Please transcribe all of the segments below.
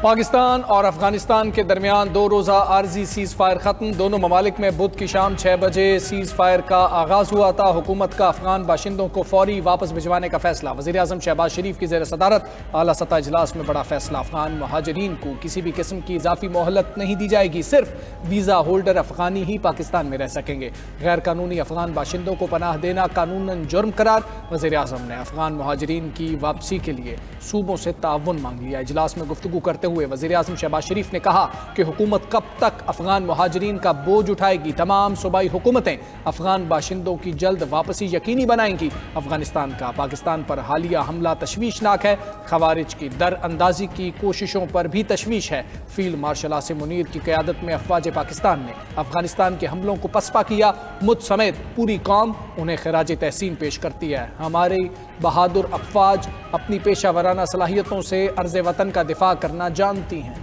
पाकिस्तान और अफगानिस्तान के दरमियान 2 रोज़ा आर्जी सीज़ फायर ख़त्म। दोनों ममालिक में बुध की शाम 6 बजे सीज़ फायर का आगाज़ हुआ था। हुकूमत का अफगान बाशिंदों को फौरी वापस भिजवाने का फैसला। वज़ीर आज़म शहबाज शरीफ की ज़ेर सदारत आला सतह इजलास में बड़ा फैसला। अफगान महाजरीन को किसी भी किस्म की इजाफी मोहलत नहीं दी जाएगी। सिर्फ वीज़ा होल्डर अफगानी ही पाकिस्तान में रह सकेंगे। गैर कानूनी अफगान बाशिंदों को पनाह देना कानूनन जुर्म करार। वज़ीर आज़म ने अफगान महाजरीन की वापसी के लिए सूबों से ताउन मांग लिया। इजलास में गुफ्तगू करते हुए वज़ीर आज़म शहबाज शरीफ ने कहा कि हुकूमत कब तक अफगान महाजरीन का बोझ उठाएगी। तमाम सूबाई हुकूमतें अफगान बाशिंदों की जल्द वापसी यकीनी बनाएंगी। अफगानिस्तान का पाकिस्तान पर हालिया हमला तशवीशनाक है। खवारिज की दर अंदाजी की कोशिशों पर भी तशवीश है। फील्ड मार्शल आसिम मुनीर की क़यादत में अफवाज पाकिस्तान ने अफगानिस्तान के हमलों को पसपा किया। मुझ समेत पूरी कौम उन्हें खराज तहसीन पेश करती है। हमारी बहादुर अफवाज अपनी पेशा वराना सलाहियतों से अर्ज़ वतन का दिफा करना जानती हैं।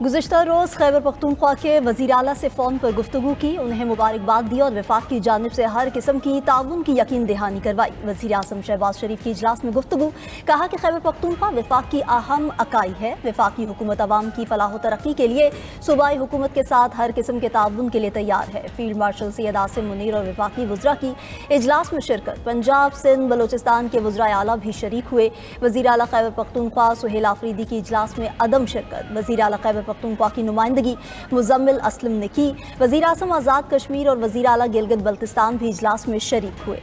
गुज़िश्ता रोज़ खैबर पख्तूनख्वा के वज़ीर आला से फ़ोन पर गुफ्तगू की, उन्हें मुबारकबाद दी और वफाक की जानिब से हर किस्म की ताउन की यकीन दहानी करवाई। वज़ीर आज़म शहबाज शरीफ की इजलास में गुफ्तगू, कहा कि खैबर पख्तूनख्वा वफाक की अहम अकाई है। वफाकी हुकूमत अवाम की फलाह तरक्की के लिए सूबाई हुकूमत के साथ हर किस्म के ताउन के लिए तैयार है। फील्ड मार्शल सैयद आसिम मुनीर और वफाकी वज़रा की इजलास में शिरकत। पंजाब सिंध बलोचिस्तान के वज़रा आला भी शरीक हुए। वज़ीर आला खैबर पख्तूनख्वा सुहेल आफरीदी की इजलास में अदम शिरकत। वज़ीर आला खैबर पख्तूनख्वा की नुमाइंदगी मुजम्मिल असलम ने की। वज़ीर आज़म आज़ाद कश्मीर और वज़ीर आला गिलगित बल्तिस्तान भी इजलास में शरीक हुए।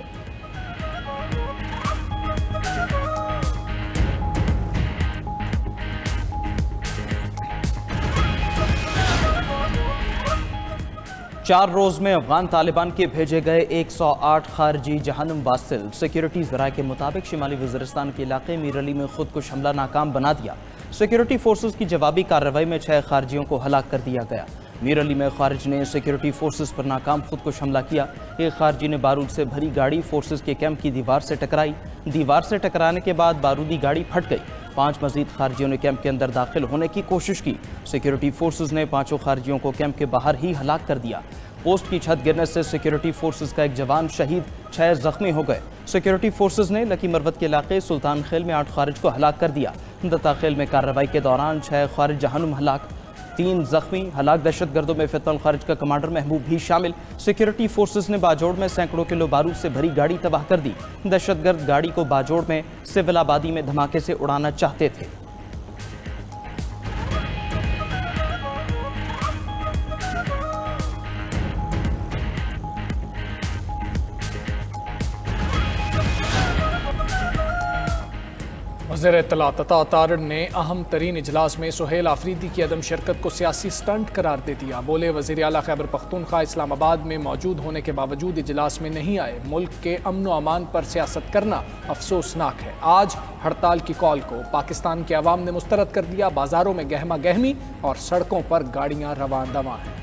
चार रोज में अफगान तालिबान के भेजे गए 108 खारजी जहन्नुम वासिल। सिक्योरिटी ज़राए के मुताबिक शिमाली वज़ीरिस्तान के इलाके मीर अली में खुदकुश हमला नाकाम बना दिया। सिक्योरिटी फोर्सेस की जवाबी कार्रवाई में 6 खारजियों को हलाक कर दिया गया। मीर अली में खारिज ने सिक्योरिटी फोर्सेस पर नाकाम खुदकुश हमला किया। एक खारजी ने बारूद से भरी गाड़ी फोर्सेस के कैंप की दीवार से टकराई। दीवार से टकराने के बाद बारूदी गाड़ी फट गई। 5 मजीद खारजियों ने कैंप के अंदर दाखिल होने की कोशिश की। सिक्योरिटी फोर्सेस ने 5 खारजियों को कैंप के बाहर ही हलाक कर दिया। पोस्ट की छत गिरने से सिक्योरिटी फोर्सेस का एक जवान शहीद, 6 जख्मी हो गए। सिक्योरिटी फोर्सेस ने लकी मरवत के इलाके सुल्तान खेल में 8 खारिज को हलाक कर दिया। दत्ता खेल में कार्रवाई के दौरान 6 खारिज जहन्नुम हलाक, 3 जख्मी। हलाक दहशतगर्दों में फितनुल खारिज का कमांडर महबूब भी शामिल। सिक्योरिटी फोर्सेस ने बाजोड़ में सैकड़ों किलो बारूद से भरी गाड़ी तबाह कर दी। दहशतगर्द गाड़ी को बाजोड़ में सिविल आबादी में धमाके से उड़ाना चाहते थे। वज़ीर इत्तलात अता तारड़ ने अहम तरीन इजलास में सुहेल आफरीदी की अदम शिरकत को सियासी स्टंट करार दे दिया। बोले, वज़ीर आला खैबर पख्तूनख्वा इस्लामाबाद में मौजूद होने के बावजूद इजलास में नहीं आए। मुल्क के अमन व अमान पर सियासत करना अफसोसनाक है। आज हड़ताल की कॉल को पाकिस्तान के अवाम ने मुस्तरद कर दिया। बाजारों में गहमा गहमी और सड़कों पर गाड़ियाँ रवां दवां हैं।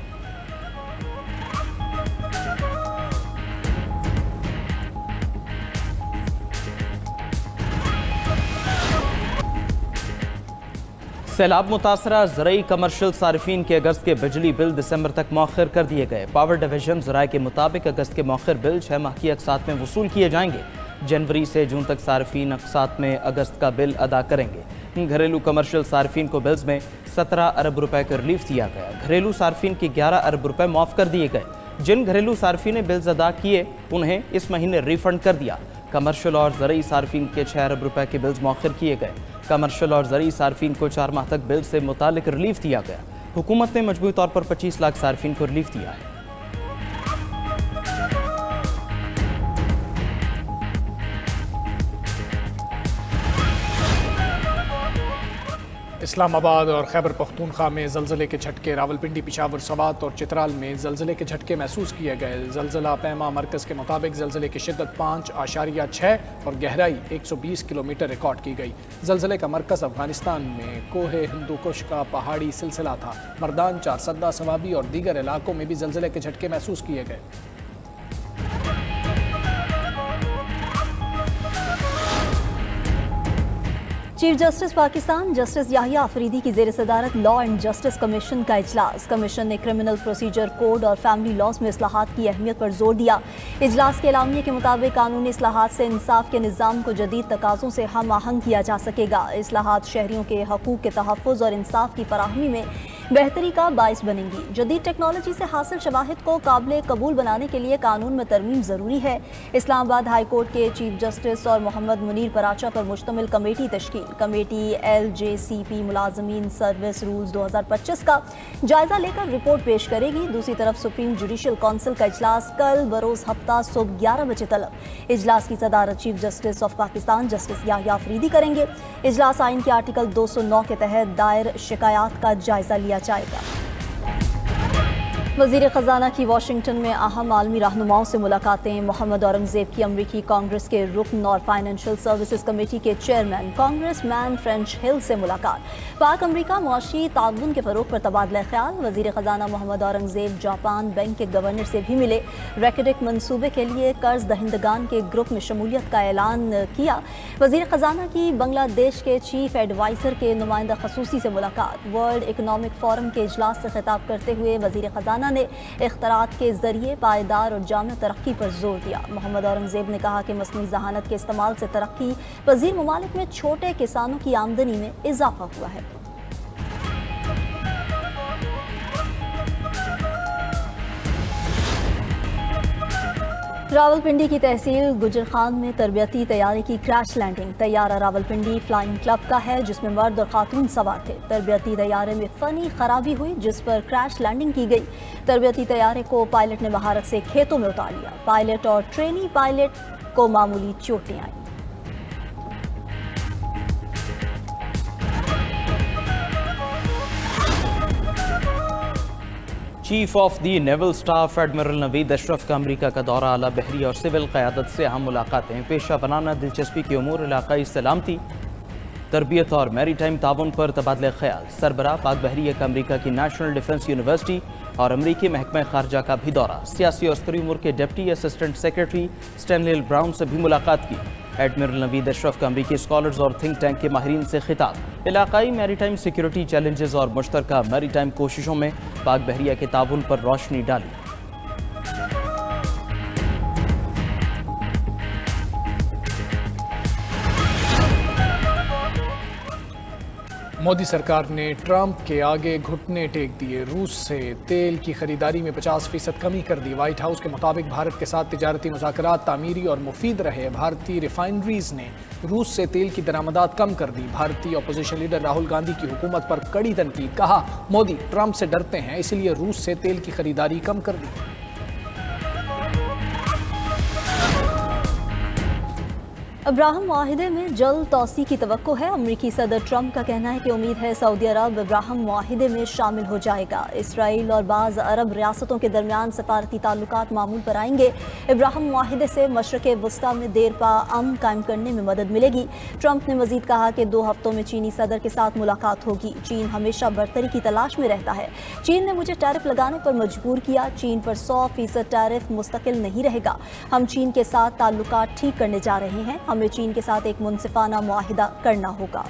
सैलाब मुतासरा ज़रई कमर्शियल सारिफीन के अगस्त के बिजली बिल दिसंबर तक मौखर कर दिए गए। पावर डिवीजन ज़राए के मुताबिक अगस्त के मौखर बिल 6 माह की अक़सात में वसूल किए जाएंगे। जनवरी से जून तक सारिफीन अक़सात में अगस्त का बिल अदा करेंगे। घरेलू कमर्शियल सारिफीन को बिल्स में 17 अरब रुपए का रिलीफ दिया गया। घरेलू सारिफीन के 11 अरब रुपए माफ़ कर दिए गए। जिन घरेलू सारिफीन ने बिल्स अदा किए उन्हें इस महीने रिफंड कर दिया। कमर्शियल और ज़रई सारिफीन के 6 अरब रुपए के बिल्स मौखर किए गए। कमर्शियल और ज़रई सारिफीन को 4 माह तक बिल से मुतालिक रिलीफ दिया गया। हुकूमत ने मजबूरी तौर पर 25 लाख सारिफीन को रिलीफ दिया है। इस्लामाबाद और खैबर पख्तूनख्वा में ज़लज़ले के झटके। रावलपिंडी, पिशावर, सवात और चित्राल में ज़लज़ले के झटके महसूस किए गए। ज़लज़ला पैमा मरकज़ के मुताबिक ज़लज़ले की शिद्दत 5.6 और गहराई 120 किलोमीटर रिकॉर्ड की गई। ज़लज़ले का मरकज़ अफगानिस्तान में कोहे हिंदुकुश का पहाड़ी सिलसिला था। मर्दान, चारसद्दा, सवाबी और दीगर इलाकों में भी ज़लज़ले के झटके महसूस किए गए। Chief justice Pakistan justice Yahya Afridi की ज़ेर सदारत लॉ एंड जस्टिस कमीशन का इजलास। कमीशन ने क्रिमिनल प्रोसीजर कोड और फैमिली लॉज में इस्लाहात की अहमियत पर जोर दिया। इजलास के एलामिये के मुताबिक कानूनी इस्लाहात से इंसाफ के निज़ाम को जदीद तकाज़ों से हम आहंग किया जा सकेगा। इस्लाहात शहरियों के हकूक़ के तहफ़्फ़ुज़ और इंसाफ की फराहमी में बेहतरी का बाइस बनेंगी। जदीद टेक्नोलॉजी से हासिल शवाहिद को काबिल कबूल बनाने के लिए कानून में तरमीम ज़रूरी है। इस्लामाबाद हाई कोर्ट के चीफ जस्टिस और मोहम्मद मुनीर पराचा पर मुश्तमिल कमेटी तश्कील। कमेटी LJCP मुलाजमीन सर्विस रूल्स 2025 का जायजा लेकर रिपोर्ट पेश करेगी। दूसरी तरफ सुप्रीम जुडिशल काउंसिल का इजलास कल बरोज़ हफ्ता सुबह 11 बजे तलब। इजलास की सदारत chief justice of Pakistan justice Yahya Afridi करेंगे। इजलास आइन के आर्टिकल 209 के तहत दायर शिकायत का जायजा लिया जाएगा। वज़ीर ख़जाना की वाशिंगटन में अहम आलमी रहनुमाओं से मुलाकातें। मोहम्मद औरंगज़ेब की अमरीकी कांग्रेस के रुकन और फाइनेंशियल सर्विसेज कमेटी के चेयरमैन कांग्रेसमैन फ्रेंच हिल से मुलाकात। पाक अमरीका मुआशी ताउन के फ़रोग़ पर तबादला ख्याल। वज़ीर ख़जाना मोहम्मद औरंगज़ेब जापान बैंक के गवर्नर से भी मिले। रेकेडिक मनसूबे के लिए कर्ज दहिंदगान के ग्रुप में शमूलियत का ऐलान किया। वज़ीर ख़जाना की बांग्लादेश के चीफ एडवाइज़र के नुमाइंदा खसूसी से मुलाकात। वर्ल्ड इकनॉमिक फोरम के इजलास से खिताब करते हुए वज़ीर ख़जाना ने इख्तरात के जरिए पायदार और जाम तरक्की पर जोर दिया। मोहम्मद औरंगज़ेब ने कहा कि मसनूई ज़हानत के इस्तेमाल से तरक्की पज़ीर ममालिक में छोटे किसानों की आमदनी में इजाफा हुआ है। रावलपिंडी की तहसील गुजरखान में तरबियती तैयारी की क्रैश लैंडिंग। तैयारा रावलपिंडी फ्लाइंग क्लब का है जिसमें मर्द और खातून सवार थे। तरबियती तैयारे में फ़नी खराबी हुई जिस पर क्रैश लैंडिंग की गई। तरबियती तैयारे को पायलट ने महारत से खेतों में उतार लिया। पायलट और ट्रेनी पायलट को मामूली चोटें आईं। Chief of the naval staff admiral Naveed Ashraf का अमरीका का दौरा। आला बहरी और सिविल क़यादत से अहम मुलाकातें। पेशा बनाना दिलचस्पी के उमूर, इलाकाई सलामती, तरबियत और मैरी टाइम ताउन पर तबादला ख्याल। सरबरा पाक बहरिया का अमरीका की नेशनल डिफेंस यूनिवर्सिटी और अमरीकी महकमा खारजा का भी दौरा। सियासी और स्तरी उमूर के deputy assistant secretary Stanley brown से भी मुलाकात की। एडमिरल नवीद अशरफ का अमरीकी स्कॉलर्स और थिंक टैंक के माहिरीन से खिताब। इलाकाई मैरीटाइम सिक्योरिटी चैलेंजेस और मुश्तरका मैरीटाइम कोशिशों में पाक बहरिया के ताउन पर रोशनी डाली। मोदी सरकार ने ट्रंप के आगे घुटने टेक दिए। रूस से तेल की खरीदारी में 50% कमी कर दी। व्हाइट हाउस के मुताबिक भारत के साथ तिजारती मुज़ाकरात तामीरी और मुफीद रहे। भारतीय रिफाइनरीज ने रूस से तेल की दरामदात कम कर दी। भारतीय अपोजिशन लीडर राहुल गांधी की हुकूमत पर कड़ी तनकीद। कहा, मोदी ट्रंप से डरते हैं इसलिए रूस से तेल की खरीदारी कम कर दी। अब्राहम मुआहिदे में जल्द तौसी की तवक्को है। अमरीकी सदर ट्रंप का कहना है कि उम्मीद है सऊदी अरब अब्राहम मुआहिदे में शामिल हो जाएगा। इसराइल और बाज़ अरब रियासतों के दरमियान सफारती ताल्लुकात मामूल पर आएंगे। अब्राहम मुआहिदे से मशरक़ वस्ता में देर पा अमन कायम करने में मदद मिलेगी। ट्रंप ने मजीद कहा कि 2 हफ्तों में चीनी सदर के साथ मुलाकात होगी। चीन हमेशा बढ़तरी की तलाश में रहता है। चीन ने मुझे टैरिफ लगाने पर मजबूर किया। चीन पर 100% टैरिफ मुस्तकिल नहीं रहेगा। हम चीन के साथ ताल्लुकात ठीक करने जा रहे हैं। हमें चीन के साथ एक मुनसिफाना मुआहिदा करना होगा।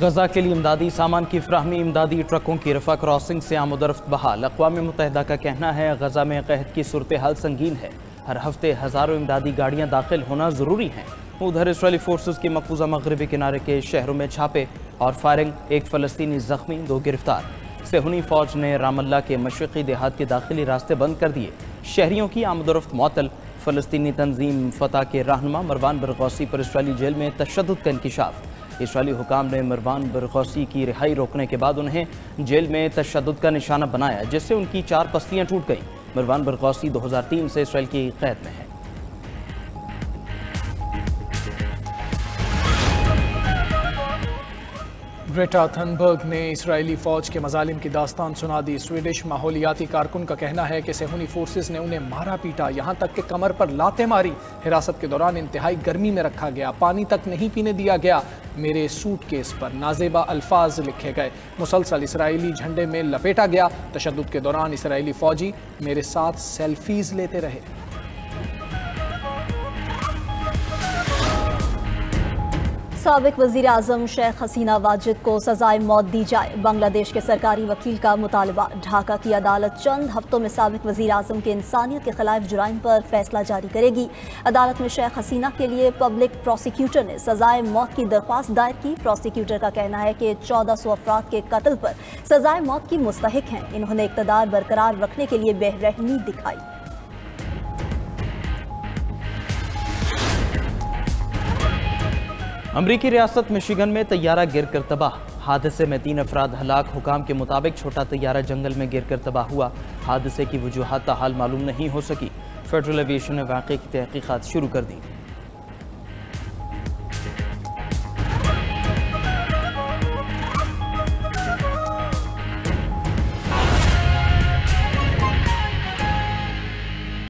गजा के लिए इमदादी सामान की फराहमी। इमदादी ट्रकों की रफा क्रॉसिंग से आमदरफ्त बहाल। अक़वाम मुत्तहिदा का कहना है गजा में कहत की सूरत हाल संगीन है। हर हफ्ते हज़ारों इमदादी गाड़ियाँ दाखिल होना ज़रूरी हैं। उधर इसराइली फोर्सेस के मकबूजा मगरबी किनारे के शहरों में छापे और फायरिंग। 1 फ़लस्तीनी ज़ख्मी, 2 गिरफ्तार। सेहूनी फ़ौज ने रामल्ला के मशरक़ी देहात के दाखिली रास्ते बंद कर दिए। शहरियों की आमदरफ्त मुअत्तल। फ़लस्तीनी तंजीम फ़तह के रहनुमा मरवान बरगौसी पर इसराइली जेल में तशद्दुद का इंकिशाफ। इसराइली हुकाम ने मरवान बरगौसी की रिहाई रोकने के बाद उन्हें जेल में तशद्दुद का निशाना बनाया, जिससे उनकी 4 पसलियाँ टूट गईं। मरवान बरगौसी 2003 से इसराइल की कैद में है। ग्रेटा थनबर्ग ने इसराइली फौज के मजालिम की दास्तान सुना दी। स्वीडिश माहौलियाती कारकुन का कहना है कि सेहूनी फोर्सेस ने उन्हें मारा पीटा, यहाँ तक कि कमर पर लातें मारी। हिरासत के दौरान इंतहाई गर्मी में रखा गया, पानी तक नहीं पीने दिया गया। मेरे सूटकेस पर नाजेबा अल्फाज लिखे गए। मुसलसल इसराइली झंडे में लपेटा गया। तशद्दुद के दौरान इसराइली फौजी मेरे साथ सेल्फीज लेते रहे। साबिक वज़ीर आज़म शेख हसीना वाजिद को सजाए मौत दी जाए, बांग्लादेश के सरकारी वकील का मुतालबा। ढाका की अदालत चंद हफ्तों में साबिक वज़ीर आज़म के इंसानियत के खिलाफ जुराइम पर फैसला जारी करेगी। अदालत में शेख हसीना के लिए पब्लिक प्रोसिक्यूटर ने सजाए मौत की दरख्वास्त दायर की। प्रोसिक्यूटर का कहना है कि 1400 अफराद के कत्ल पर सजाए मौत की मुस्तहिक हैं। इन्होंने इक़्तिदार बरकरार रखने के लिए बेरहमी दिखाई। अमरीकी रियासत मिशिगन में तैयारा गिरकर तबाह। हादसे में 3 अफराद हलाक। हुकाम के मुताबिक छोटा तैयारा जंगल में गिरकर तबाह हुआ। हादसे की वजूहात ताहाल मालूम नहीं हो सकी। फेडरल एविएशन ने वाक़े की तहकीकात शुरू कर दी।